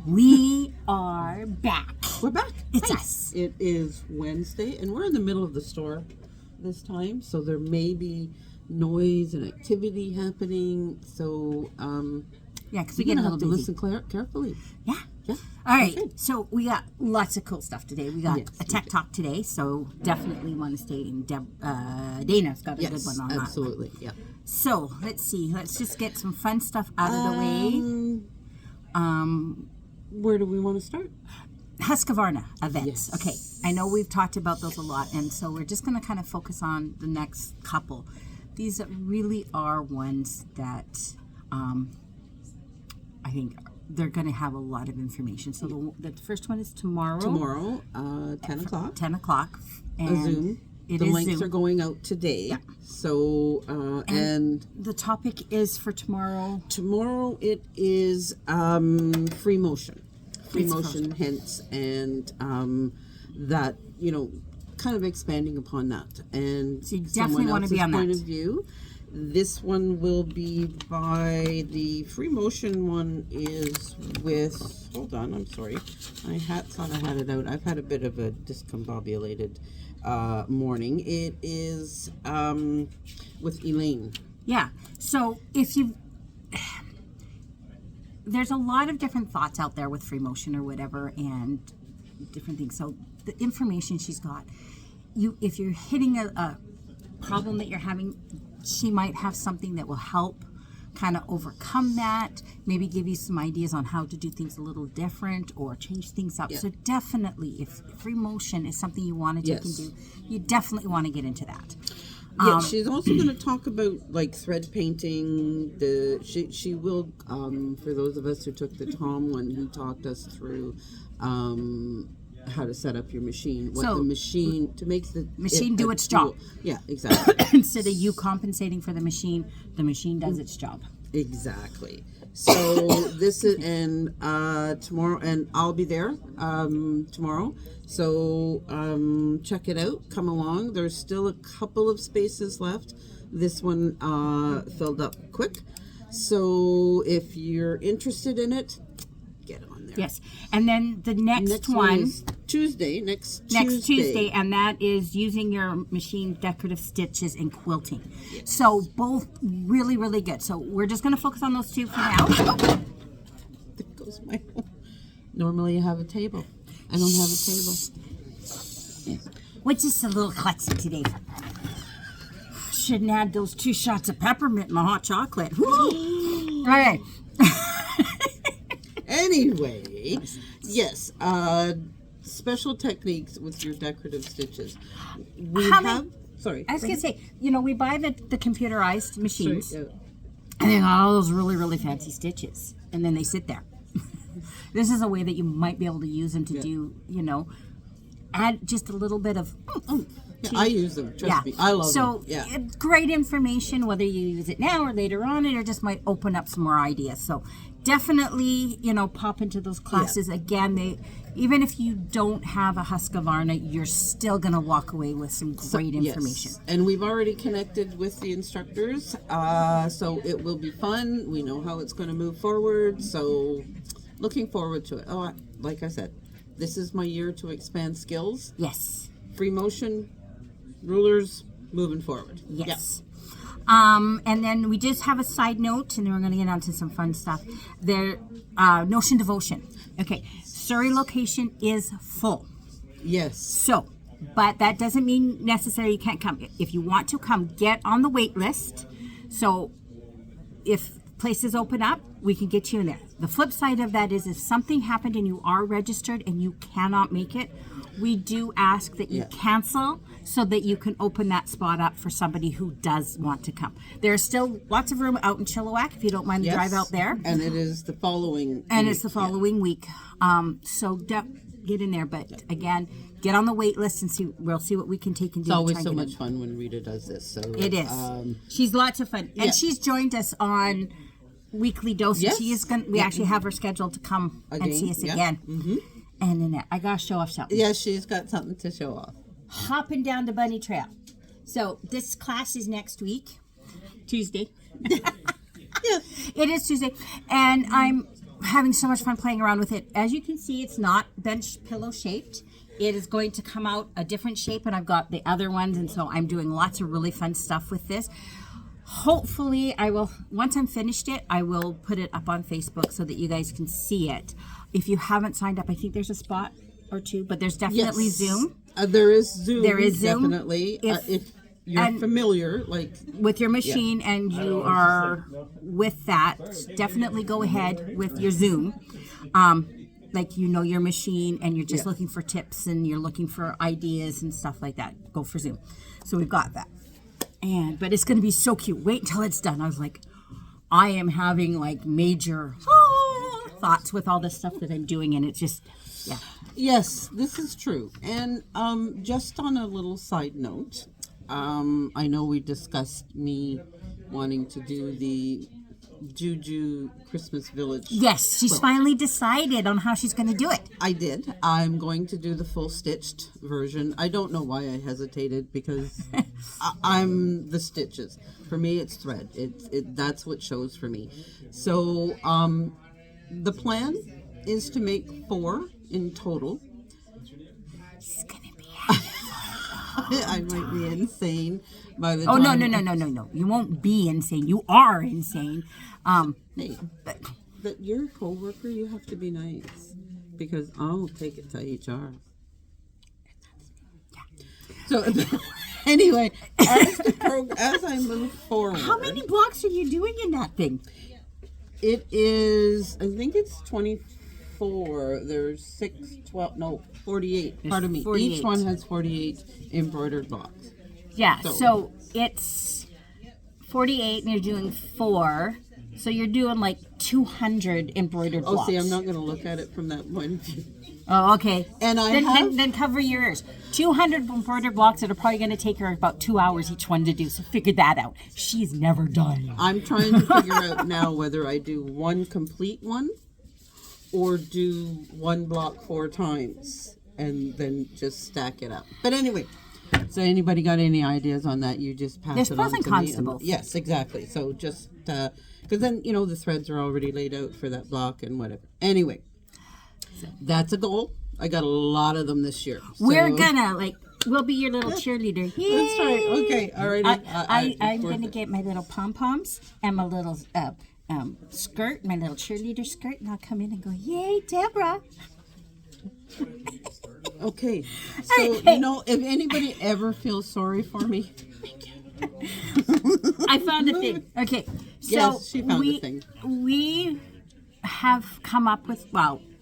We are back. We're back. It's Hi. us. It is Wednesday, and we're in the middle of the store this time, so there may be noise and activity happening. So, Yeah, because we you're get a gonna little have to busy. listen carefully. Yeah. Yeah. All right. Okay. So we got lots of cool stuff today. We got Yes, a we tech do. talk today, so definitely want to stay in. Dana's got a good Yes, one on that. absolutely. Yeah. So let's see. Let's just get some fun stuff out of the way. Where do we want to start? Husqvarna events. Yes. Okay, I know we've talked about those a lot, and so we're just going to kind of focus on the next couple. These really are ones that I think they're going to have a lot of information. So the first one is tomorrow. Tomorrow, 10 o'clock. 10 o'clock. A And Zoom. It The is links Zoom. are going out today. Yeah. So, and The topic is for tomorrow. tomorrow it is free motion. Free It's motion, hence, and that, kind of expanding upon that. And So you someone definitely wanna be else's on point that. of view. This one will be by the free motion one is with, hold on, I'm sorry. I thought I had it out. I've had a bit of a discombobulated morning. It is with Elaine. Yeah. So there's a lot of different thoughts out there with free motion or whatever and different things. So the information she's got, if you're hitting a problem that you're having, she might have something that will help kind of overcome that, maybe give you some ideas on how to do things a little different or change things up. Yeah. So definitely, if free motion is something you want to take Yes. and do, you definitely want to get into that. Yeah, she's also going to talk about like thread painting. She will for those of us who took the Tom one, he talked us through how to set up your machine, what So, the machine to make the machine do a its job. Yeah, exactly. Instead of you compensating for the machine does its job. Exactly. So this is and tomorrow, and I'll be there tomorrow. So check it out. Come along. There's still a couple of spaces left. This one filled up quick. So if you're interested in it, get on there. Yes. And then the next One one is Tuesday. Next Tuesday, and that is using your machine decorative stitches and quilting. So both really, really good. So we're just going to focus on those two for now. There goes my. Normally you have a table. I don't have a table. Which is a little klutzy today. Shouldn't add those 2 shots of peppermint in my hot chocolate. Woo! All right. Anyway, yes, special techniques with your decorative stitches. We How have. many- Sorry. I was going to say, we buy the computerized machines. Sorry, And they got all those really, really fancy stitches. And then they sit there. This is a way that you might be able to use them to do, add just a little bit of. yeah, I use them. Trust me, I love so them. Yeah. it's great information, whether you use it now or later on, it or just might open up some more ideas. So definitely, pop into those classes. Again, even if you don't have a Husqvarna, you're still going to walk away with some great information. Yes. And we've already connected with the instructors, so it will be fun. We know how it's going to move forward, so looking forward to it. Oh, like I said, this is my year to expand skills. Yes. Free motion, rulers, moving forward. Yes. And then we just have a side note, and then we're going to get on to some fun stuff. Notion Devotion. Okay, Surrey location is full. Yes. So, but that doesn't mean necessarily you can't come. If you want to come, get on the wait list. So, if places open up, we can get you in there. The flip side of that is if something happened and you are registered and you cannot make it, we do ask that you cancel so that you can open that spot up for somebody who does want to come. There's still lots of room out in Chilliwack if you don't mind the drive out there. And it is the following And week. it's the following week. So get in there. But again, get on the wait list and we'll see what we can take and do. It's to always try and so get much in. fun when Rita does this. So It is. She's lots of fun. And she's joined us on weekly doses. Yes. She is going. We actually have her scheduled to come and Again, see us yeah. again. Mm-hmm. And Annette, I gotta show off something. Yeah, she's got something to show off. Hopping down the bunny trail. So this class is next week, Tuesday. Yes. It is Tuesday, and I'm having so much fun playing around with it. As you can see, it's not bench pillow shaped. It is going to come out a different shape, and I've got the other ones, and so I'm doing lots of really fun stuff with this. Hopefully, I will, once I'm finished it, I will put it up on Facebook so that you guys can see it. If you haven't signed up, I think there's a spot or two, but there's definitely Yes. Zoom. There is Zoom. There is Zoom. Definitely. If you're and- familiar, like With your machine and you are with that, definitely go ahead with your Zoom. Like you know your machine and you're just looking for tips and you're looking for ideas and stuff like that. Go for Zoom. So we've got that. But it's going to be so cute. Wait until it's done. I was like, I am having like major thoughts with all this stuff that I'm doing, and it's just, yeah. yes, this is true. And just on a little side note, I know we discussed me wanting to do the Juju Christmas Village. Yes, she's finally decided on how she's going to do it. I did. I'm going to do the full stitched version. I don't know why I hesitated because I'm the stitches. For me, it's thread. That's what shows for me. So the plan is to make 4 in total. She's going to be I might be insane by the Oh, time. no. You won't be insane. You are insane. Hey, but you're a coworker. You have to be nice because I'll take it to HR. So anyway, as I move forward, How many blocks are you doing in that thing? it is. I think it's 24. There's 6, 12, no, 48. Pardon me. 48. Each one has 48 embroidered blocks. Yeah, So- so it's 48 and you're doing 4. So you're doing like 200 embroidered Oh, blocks. see, I'm not going to look at it from that point of view. Oh, okay. And I then, have- then cover your ears. 200 embroidered blocks that are probably going to take her about 2 hours each one to do. So figure that out. She's never done. I'm trying to figure out now whether I do one complete one or do one block 4 times and then just stack it up. But anyway, so anybody got any ideas on that? You just pass There's it pros on and to cons me. to both. Yes, exactly. So just because then the threads are already laid out for that block and whatever. Anyway, that's a goal. I got a lot of them this year. We're So- gonna we'll be your little cheerleader. That's right. Okay. All right. I'm gonna get my little pom poms and my little skirt, my little cheerleader skirt, and I'll come in and go, "Yay, Deborah!" Okay. So Hey. if anybody ever feels sorry for me. I found a thing. Okay, so Yes, she found a thing. We have come up with,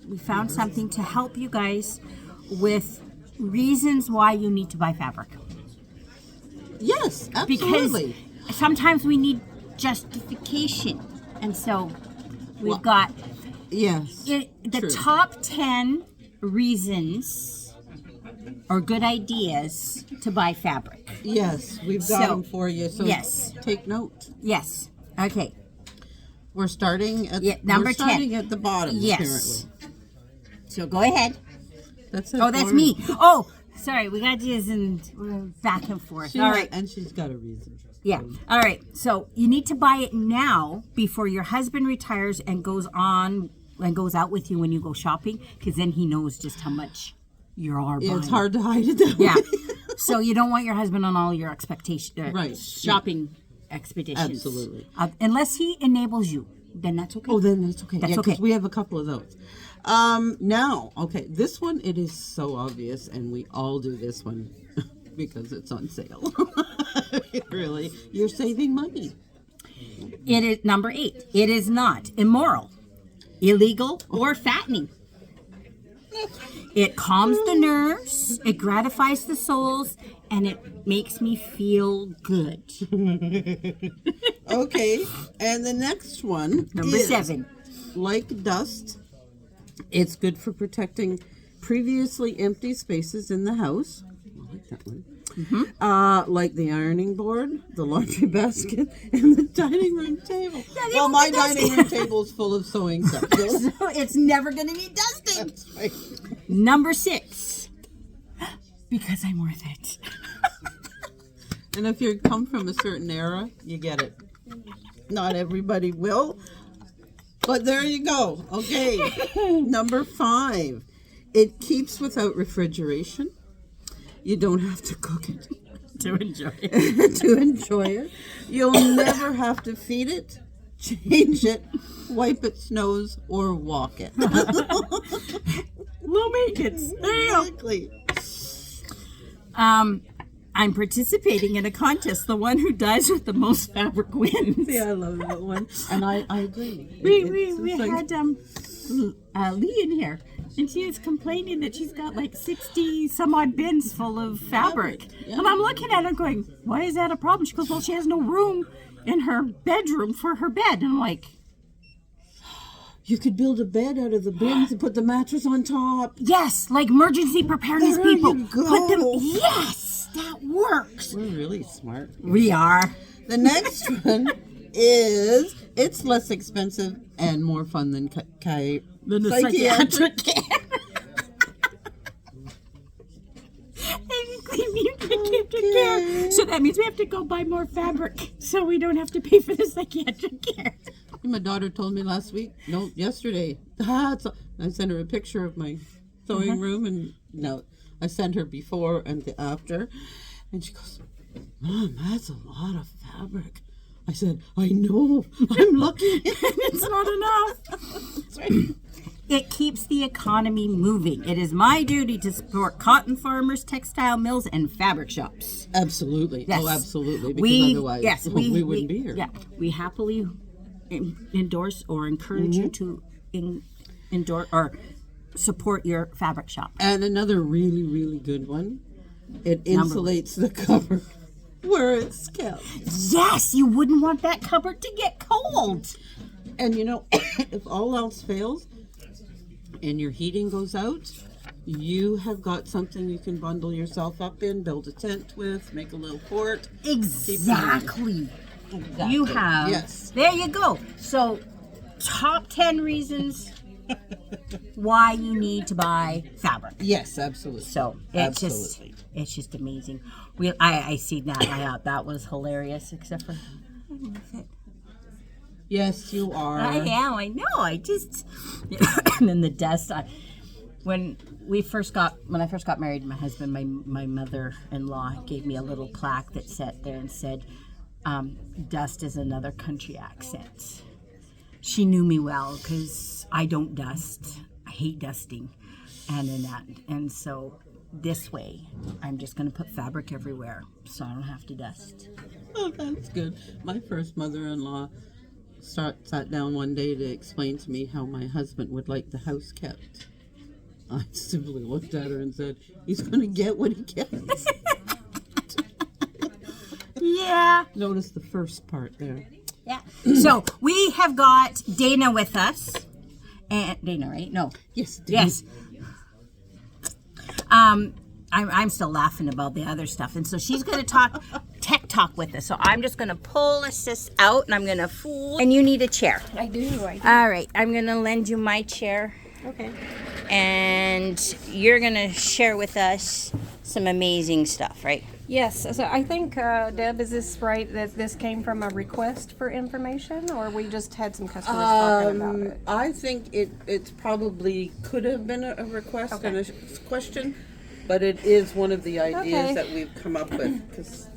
we found something to help you guys with reasons why you need to buy fabric. Yes, Because absolutely. sometimes we need justification. And so we've got Yes. the true. top 10 reasons or good ideas to buy fabric. Yes, we've got So, them for you. So yes. take note. Yes. Okay. We're starting at number we're starting 10. at the bottom. Yes. Apparently. So go ahead. That's Oh, that's me. Oh, sorry. We got this and we're back and forth. All right. And she's got a reason. Yeah. All right. So you need to buy it now before your husband retires and goes out with you when you go shopping, because then he knows just how much you are buying. It's hard to hide it though. Yeah. So you don't want your husband on all your Right. shopping expeditions. Absolutely. Unless he enables you, then that's okay. Oh, then that's okay. That's yeah, because okay. we have a couple of those. Now, okay, this one, it is so obvious, and we all do this one because it's on sale. Really, you're saving money. It is number 8. It is not immoral, illegal, or fattening. It calms the nerves, it gratifies the souls, and it makes me feel good. Okay, and the next one Number is 7. like dust. It's good for protecting previously empty spaces in the house. I like that one. Like the ironing board, the laundry basket, and the dining room table. they Well, won't my be dusty. dining room table is full of sewing stuff. So So it's never going to be dusting. that's right. Number 6. Because I'm worth it. And if you come from a certain era, you get it. Not everybody will. But there you go. Okay. Number 5. It keeps without refrigeration. You don't have to cook it To enjoy it. to enjoy it. You'll never have to feed it, change it, wipe its nose, or walk it. Low maintenance. There you go. Exactly. I'm participating in a contest. The one who dies with the most fabric wins. Yeah, I love that one. And I agree. We It's like- had Lee in here, and she was complaining that she's got like 60 some odd bins full of fabric. Yeah. And I'm looking at her going, why is that a problem? She goes, well, she has no room in her bedroom for her bed. And I'm like, You could build a bed out of the bins and put the mattress on top. yes, like emergency preparedness There people. you go. Put them, yes, that works. We're really smart. We are. The next one is it's less expensive and more fun than psychiatric care. Psychiatric care. So that means we have to go buy more fabric so we don't have to pay for the psychiatric care. My daughter told me yesterday. I sent her a picture of my sewing room, and I sent her before and the after, and she goes, "Mom, that's a lot of fabric." I said, "I know. I'm lucky." It's not enough. It keeps the economy moving. It is my duty to support cotton farmers, textile mills, and fabric shops. Absolutely. Yes. Oh, absolutely. Because otherwise, we wouldn't be here. Yeah, we happily endorse or encourage you to endorse or support your fabric shop. And another really, really good one. It insulates the cover where it's kept. Yes, you wouldn't want that cupboard to get cold. And if all else fails and your heating goes out, you have got something you can bundle yourself up in, build a tent with, make a little fort. Exactly. You have. Yes. There you go. So, top 10 reasons why you need to buy fabric. Yes, absolutely. So it's just amazing. I see that. I thought that was hilarious. Except for, Yes, you are. I am. I know. I just and then the dust. When I first got married, my husband, my mother-in-law gave me a little plaque that sat there and said, "Dust is another country accent." She knew me well because I don't dust. I hate dusting, and so this way, I'm just going to put fabric everywhere so I don't have to dust. Oh, that's good. My first mother-in-law sat down one day to explain to me how my husband would like the house kept. I simply looked at her and said, "He's going to get what he gets." Yeah. Notice the first part there. Yeah. So we have got Dana with us. And Dana, right? No. Yes. Yes. I'm still laughing about the other stuff. And so she's going to talk tech talk with us. So I'm just going to pull this out and I'm going to fool. And you need a chair. I do. All right. I'm going to lend you my chair. Okay. And you're going to share with us some amazing stuff, right? Yes. So I think, Deb, is this right that this came from a request for information, or we just had some customers talking about it? I think it probably could have been a request and a question, but it is one of the ideas Okay. that we've come up with because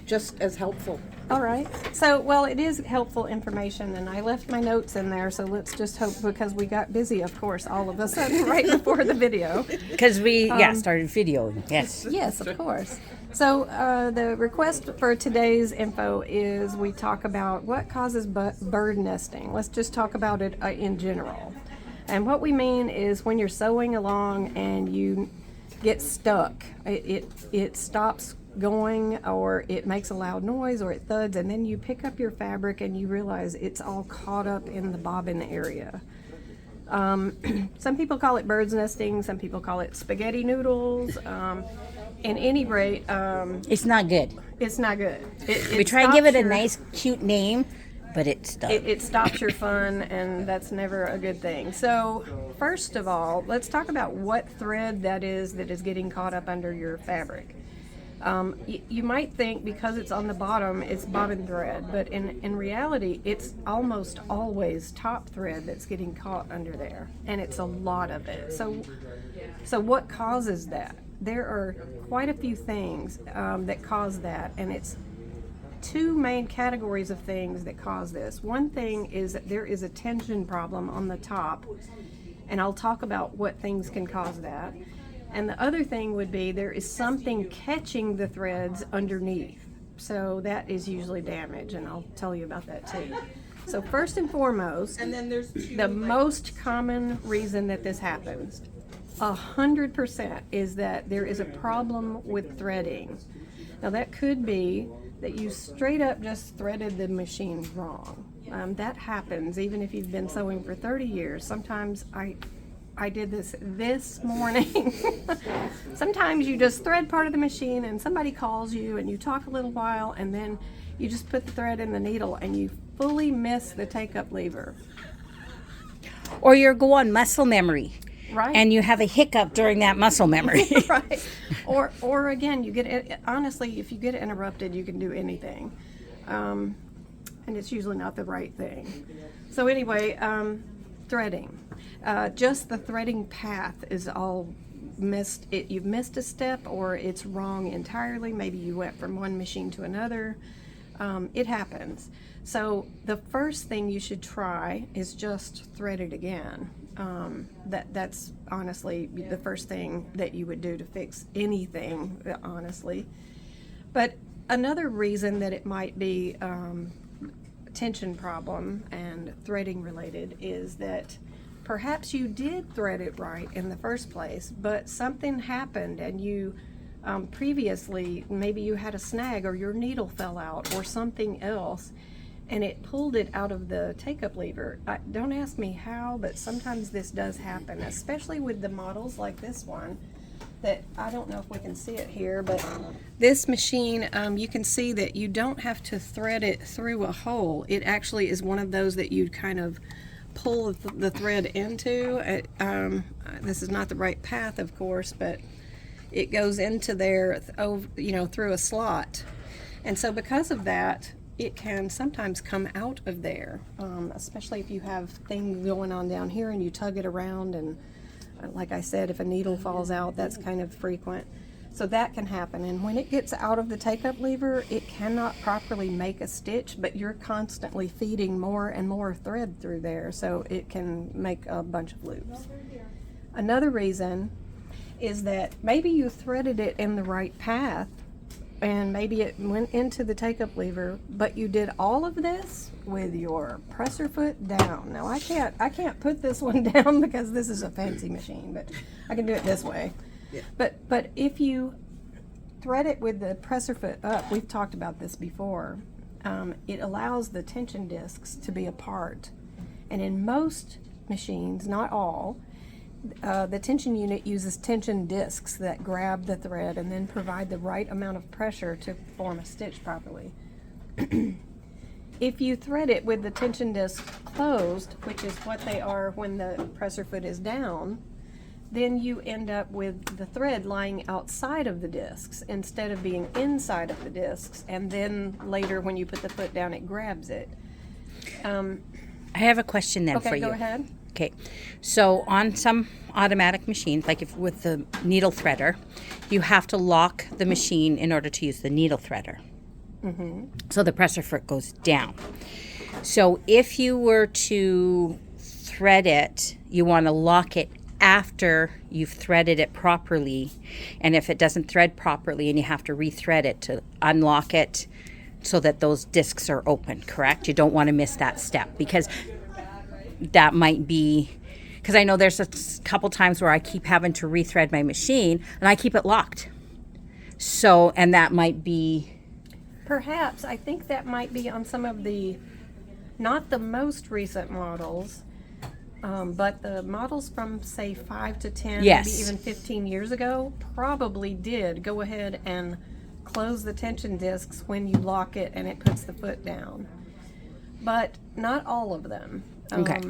just as helpful. All right. So, well, it is helpful information, and I left my notes in there, so let's just hope, because we got busy, of course, all of a sudden right before the video. Because we, started videoing. Yes. Yes, of course. So the request for today's info is we talk about what causes bird nesting. Let's just talk about it in general. And what we mean is when you're sewing along and you get stuck, it stops going, or it makes a loud noise, or it thuds, and then you pick up your fabric and you realize it's all caught up in the bobbin area. Some people call it bird's nesting, some people call it spaghetti noodles. At any rate, It's not good. it's not good. We try to give it a nice, cute name, but it's stuck. It stops your fun, and that's never a good thing. So, first of all, let's talk about what thread that is getting caught up under your fabric. You might think because it's on the bottom, it's bobbin thread, but in reality, it's almost always top thread that's getting caught under there, and it's a lot of it. So what causes that? There are quite a few things that cause that, and it's two main categories of things that cause this. One thing is that there is a tension problem on the top, and I'll talk about what things can cause that. And the other thing would be there is something catching the threads underneath. So that is usually damage, and I'll tell you about that too. So first and foremost, And then there's the most common reason that this happens, 100%, is that there is a problem with threading. Now that could be that you straight up just threaded the machine wrong. That happens even if you've been sewing for 30 years. Sometimes I did this morning. Sometimes you just thread part of the machine and somebody calls you and you talk a little while and then you just put the thread in the needle and you fully miss the take-up lever. Or you're going muscle memory. Right. And you have a hiccup during that muscle memory. Right. Or again, you get it, honestly, if you get interrupted, you can do anything. And it's usually not the right thing. So anyway, threading. Just the threading path is all missed. You've missed a step or it's wrong entirely. Maybe you went from one machine to another. It happens. So the first thing you should try is just thread it again. That's honestly the first thing that you would do to fix anything, honestly. But another reason that it might be tension problem and threading related is that perhaps you did thread it right in the first place, but something happened and you previously, maybe you had a snag or your needle fell out or something else, and it pulled it out of the take-up lever. Don't ask me how, but sometimes this does happen, especially with the models like this one that I don't know if we can see it here, but this machine, you can see that you don't have to thread it through a hole. It actually is one of those that you kind of pull the thread into. This is not the right path, of course, but it goes into there, through a slot. And so because of that, it can sometimes come out of there, especially if you have things going on down here and you tug it around. And like I said, if a needle falls out, that's kind of frequent. So that can happen. And when it gets out of the take-up lever, it cannot properly make a stitch, but you're constantly feeding more and more thread through there, so it can make a bunch of loops. Another reason is that maybe you threaded it in the right path, and maybe it went into the take-up lever, but you did all of this with your presser foot down. Now I can't put this one down because this is a fancy machine, but I can do it this way. Yeah. But if you thread it with the presser foot up, we've talked about this before, it allows the tension discs to be apart. And in most machines, not all, the tension unit uses tension discs that grab the thread and then provide the right amount of pressure to form a stitch properly. If you thread it with the tension disc closed, which is what they are when the presser foot is down, then you end up with the thread lying outside of the discs instead of being inside of the discs, and then later when you put the foot down it grabs it. I have a question then for Okay, you. go ahead. Okay, so on some automatic machines, like if with the needle threader, you have to lock the machine in order to use the needle threader. So the presser foot goes down. So if you were to thread it, you want to lock it after you've threaded it properly, and if it doesn't thread properly and you have to rethread it to unlock it so that those discs are open, correct? You don't want to miss that step, because that might be, because I know there's a couple times where I keep having to rethread my machine and I keep it locked. So, and that might be, Perhaps, I think that might be on some of the, not the most recent models, but the models from say 5 to 10, Yes. maybe even 15 years ago, probably did go ahead and close the tension discs when you lock it and it puts the foot down. But not all of them. Okay.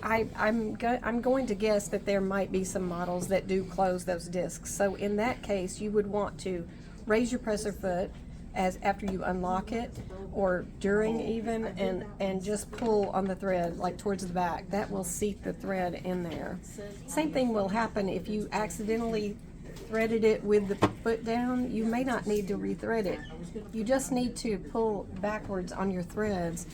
I'm going to guess that there might be some models that do close those discs. So in that case, you would want to raise your presser foot as after you unlock it, or during even, and just pull on the thread like towards the back. That will seat the thread in there. Same thing will happen if you accidentally threaded it with the foot down. You may not need to rethread it. You just need to pull backwards on your threads.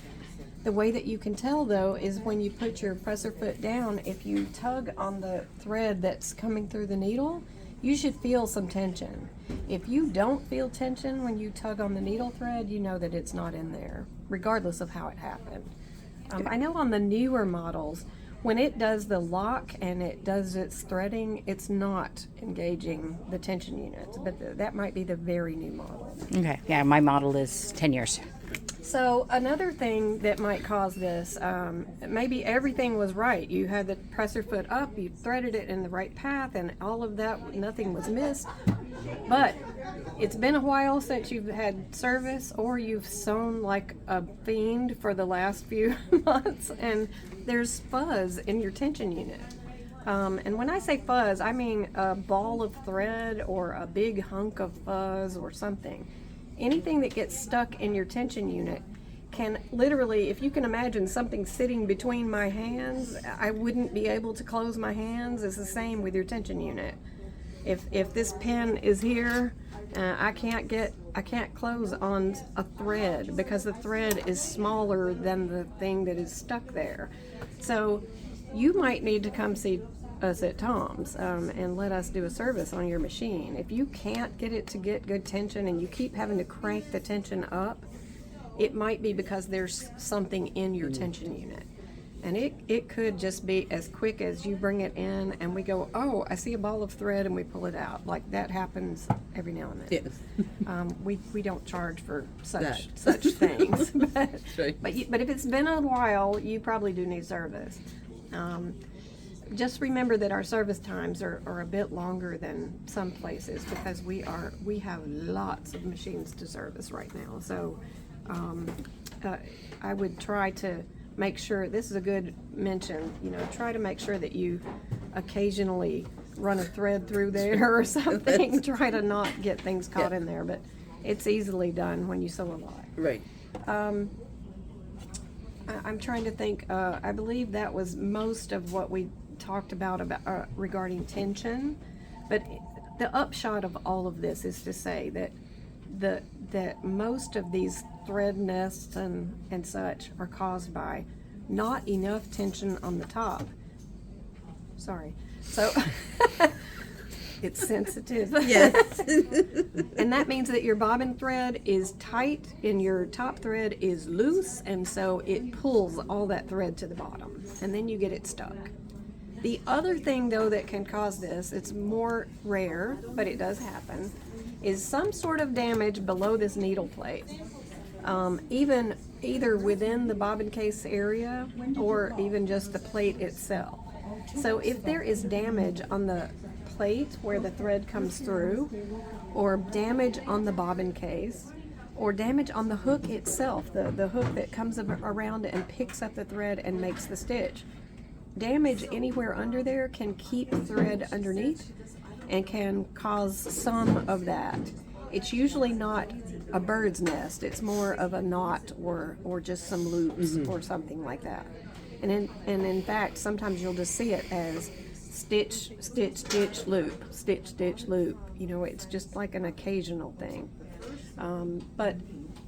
The way that you can tell though is when you put your presser foot down, if you tug on the thread that's coming through the needle, you should feel some tension. If you don't feel tension when you tug on the needle thread, you know that it's not in there, regardless of how it happened. I know on the newer models, when it does the lock and it does its threading, it's not engaging the tension units, but that might be the very new model. Okay. Yeah, my model is 10 years. So another thing that might cause this, maybe everything was right. You had the presser foot up, you threaded it in the right path, and all of that, nothing was missed. But it's been a while since you've had service, or you've sewn like a fiend for the last few months, and there's fuzz in your tension unit. And when I say fuzz, I mean a ball of thread or a big hunk of fuzz or something. Anything that gets stuck in your tension unit can literally, if you can imagine something sitting between my hands, I wouldn't be able to close my hands. It's the same with your tension unit. If this pin is here, I can't close on a thread because the thread is smaller than the thing that is stuck there. So you might need to come see us at Tom's and let us do a service on your machine. If you can't get it to get good tension and you keep having to crank the tension up, it might be because there's something in your tension unit. And it could just be as quick as you bring it in and we go, oh, I see a ball of thread, and we pull it out. Like that happens every now and then. Yes. We don't charge for That. such things. but, right. but if it's been a while, you probably do need service. Just remember that our service times are a bit longer than some places because we have lots of machines to service right now. So I would try to make sure, this is a good mention, try to make sure that you occasionally run a thread through there or something. Try to not get things caught in there, but it's easily done when you sew a lot. Right. I'm trying to think, I believe that was most of what we talked about regarding tension, but the upshot of all of this is to say that most of these thread nests and such are caused by not enough tension on the top. Sorry. So it's sensitive. Yes. And that means that your bobbin thread is tight and your top thread is loose, and so it pulls all that thread to the bottom, and then you get it stuck. The other thing, though, that can cause this, it's more rare, but it does happen, is some sort of damage below this needle plate. Even either within the bobbin case area or even just the plate itself. So if there is damage on the plate where the thread comes through, or damage on the bobbin case, or damage on the hook itself, the hook that comes around and picks up the thread and makes the stitch, damage anywhere under there can keep thread underneath and can cause some of that. It's usually not a bird's nest. It's more of a knot or just some loops or something like that. And in fact, sometimes you'll just see it as stitch, stitch, stitch, loop, stitch, stitch, loop. It's just like an occasional thing. But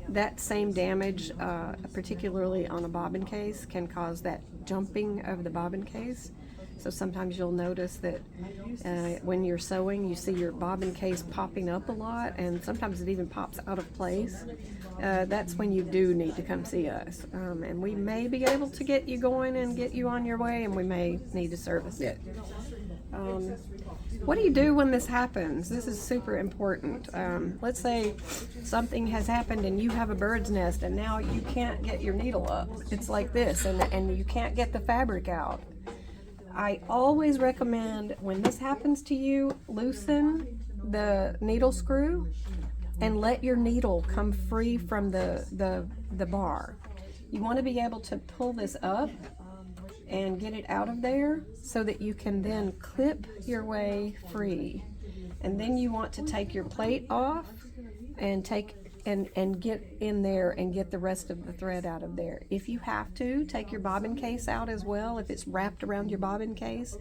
that same damage, particularly on a bobbin case, can cause that jumping of the bobbin case. So sometimes you'll notice that when you're sewing, you see your bobbin case popping up a lot, and sometimes it even pops out of place. That's when you do need to come see us. And we may be able to get you going and get you on your way, and we may need to service it. What do you do when this happens? This is super important. Let's say something has happened and you have a bird's nest and now you can't get your needle up. It's like this, and you can't get the fabric out. I always recommend, when this happens to you, loosen the needle screw and let your needle come free from the bar. You want to be able to pull this up and get it out of there so that you can then clip your way free. And then you want to take your plate off and take and get in there and get the rest of the thread out of there. If you have to, take your bobbin case out as well. If it's wrapped around your bobbin case,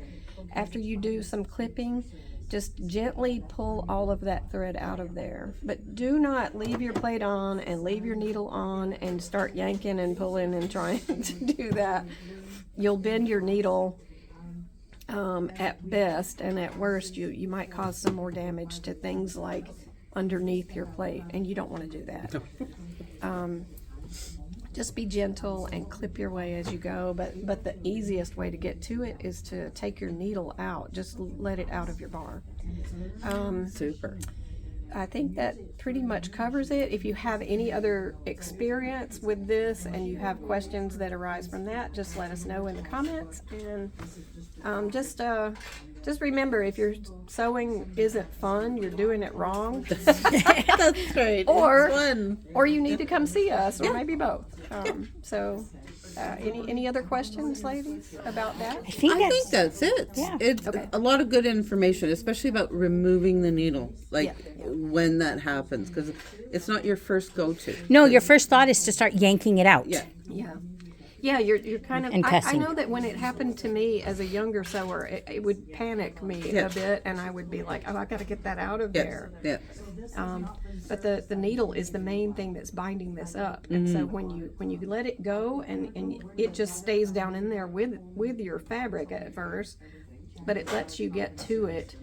after you do some clipping, just gently pull all of that thread out of there. But do not leave your plate on and leave your needle on and start yanking and pulling and trying to do that. You'll bend your needle at best, and at worst you might cause some more damage to things like underneath your plate, and you don't want to do that. Just be gentle and clip your way as you go, but the easiest way to get to it is to take your needle out. Just let it out of your bar. Super. I think that pretty much covers it. If you have any other experience with this and you have questions that arise from that, just let us know in the comments. And just remember, if your sewing isn't fun, you're doing it wrong. That's right. Or It's fun. or you need to come see us, or maybe both. Any other questions, ladies, about that? I think I think that's it. Yeah. It's Okay. a lot of good information, especially about removing the needle, like Yeah. when that happens, because it's not your first go-to. no. Your first thought is to start yanking it out. Yeah. Yeah, you're kind of. And I cussing. know that when it happened to me as a younger sewer, it would panic me Yeah. a bit, and I would be like, "Oh, I got to get that out of there." Yeah. But the needle is the main thing that's binding this up, and so when you let it go, and it just stays down in there with your fabric at first, but it lets you get to it,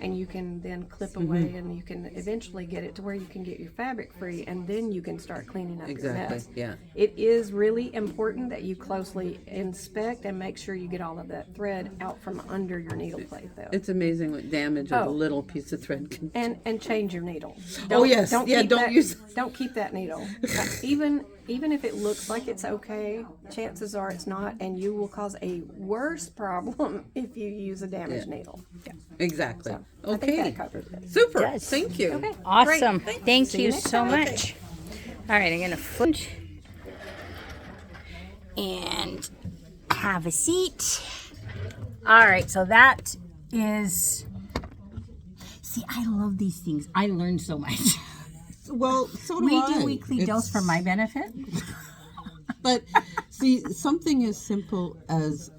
and you can then clip away, and you can eventually get it to where you can get your fabric free, and then you can start cleaning up your Exactly. mess. Yeah. It is really important that you closely inspect and make sure you get all of that thread out from under your needle plate, though. It's amazing what damage a Oh. little piece of thread can. And change your needle. Oh, yes. Yeah, keep don't that, use- Don't keep that needle. Even if it looks like it's okay, chances are it's not, and you will cause a worse problem if you use a damaged needle. Yeah. Exactly. I think Okay. that covers it. Super. does. Thank you. Okay. Awesome. Great. Thank See you you next so time. much. All right, I'm going to flip and have a seat. All right, so that is. See, I love these things. I learned so much. Well, so do We I. do weekly dose for my benefit. But see, something as simple as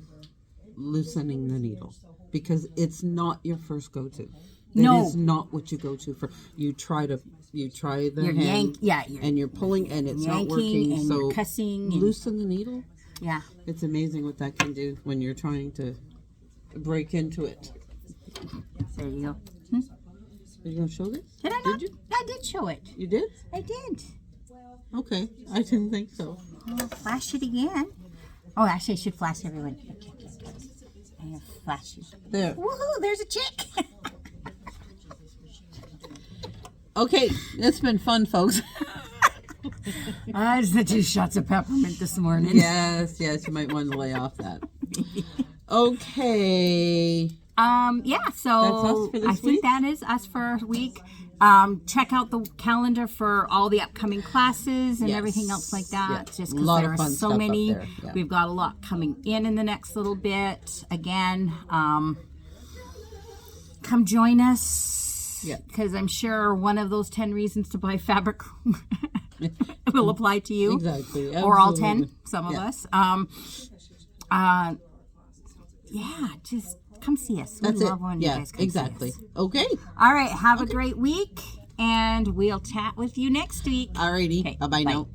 loosening the needle, because it's not your first go-to. No. It is not what you go to for. You try the You're hand, you're and you're pulling, and it's not yanking working. and So you're cussing and- loosen the needle. yeah. It's amazing what that can do when you're trying to break into it. There you go. Are you gonna show this? Did I not? Did you? I did show it. You did? I did. Okay, I didn't think so. I'll flash it again. Oh, actually, I should flash everyone. Okay. I have flash you. There. Woohoo! There's a chick. Okay, it's been fun, folks. I just had 2 shots of peppermint this morning. Yes, you might want to lay off that. Okay. Yeah, so That's us for this I think week? that is us for a week. Check out the calendar for all the upcoming classes and Yes. everything else like that. Yeah. Just A because lot there of are fun so stuff up many. there. Yeah. We've got a lot coming in the next little bit. Again, come join us. Yeah. Because I'm sure one of those 10 reasons to buy fabric will apply to you. Exactly. Or all absolutely. 10, some of Yeah. us. Yeah, just come see us. We That's it. love when you Yeah, guys come exactly. see us. Okay. All right, have a great week, and we'll chat with you next week. Alrighty. Okay, Bye-bye bye. now.